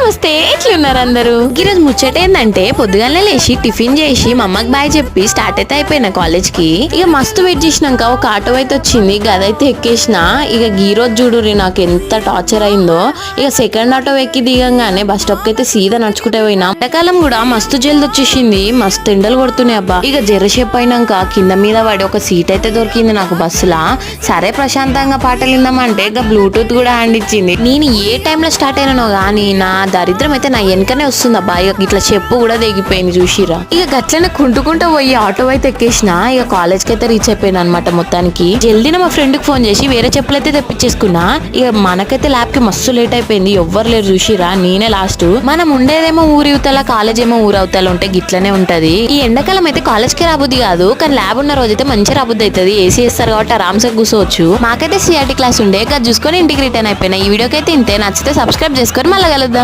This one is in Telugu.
నమస్తే, ఎట్లున్నారు అందరూ? ఈరోజు ముచ్చట ఏందంటే పొద్దుగానే లేచి టిఫిన్ చేసి మా అమ్మకి బాయ్ చెప్పి స్టార్ట్ అయితే అయిపోయినా కాలేజ్ కి. ఇక మస్తు వెయిట్ చేసినాక ఒక ఆటో అయితే వచ్చింది, గదైతే ఎక్కేసిన. ఇక ఈ రోజు చూడురి నాకు ఎంత టార్చర్ అయిందో. ఇక సెకండ్ ఆటో ఎక్కి దిగంగానే బస్ స్టాప్ కి అయితే సీదా నడుచుకుంటే పోయినా. ఎండాకాలం కూడా మస్తు జల్ది వచ్చేసింది, మస్తు ఎండలు కొడుతున్నాయి అబ్బా. ఇక జరసేపు అయినాక కింద మీద పడి ఒక సీట్ అయితే దొరికింది నాకు బస్సులా. సరే ప్రశాంతంగా పాటలు విందామంటే ఇక బ్లూటూత్ కూడా హ్యాండ్ ఇచ్చింది. నేను ఏ టైంలో స్టార్ట్ అయినానో గానీ నా దరిద్రం అయితే నా వెనకనే వస్తుంది అబ్బా. ఇక ఇట్లా చెప్పు కూడా దిగిపోయింది చూసిరా. ఇక గట్లనే కుంటుకుంటూ పోయి ఆటో అయితే ఎక్కేసిన. ఇక కాలేజ్ కి అయితే రీచ్ అయిపోయినా అనమాట. మొత్తానికి జల్దీన మా ఫ్రెండ్ కి ఫోన్ చేసి వేరే చెప్పులు అయితే తెప్పించేసుకున్నా. ఇక మనకైతే ల్యాబ్ కి మస్తు లేట్ అయిపోయింది, ఎవ్వరు లేరు చూసిరా, నేనే లాస్ట్. మనం ఉండేదేమో ఊరి అవతల, కాలేజ్ ఏమో ఊరి అవతల ఉంటే గిట్లనే ఉంటది. ఈ ఎండాకాలం అయితే కాలేజ్ కి రాబుద్ది కాదు, కానీ ల్యాబ్ ఉన్న రోజైతే మంచిగా రాబుద్ది అవుతుంది. ఏసీ వేస్తారు కాబట్టి ఆరామ్సే కూర్చోవచ్చు. మాకైతే సిఆర్టీ క్లాస్ ఉండే, అది చూసుకొని ఇంటికి రిటర్న్ అయిపోయినా. ఈ వీడియోకి అయితే ఇంతే, నచ్చితే సబ్స్క్రైబ్ చేసుకొని మళ్ళీ కలుద్దాం.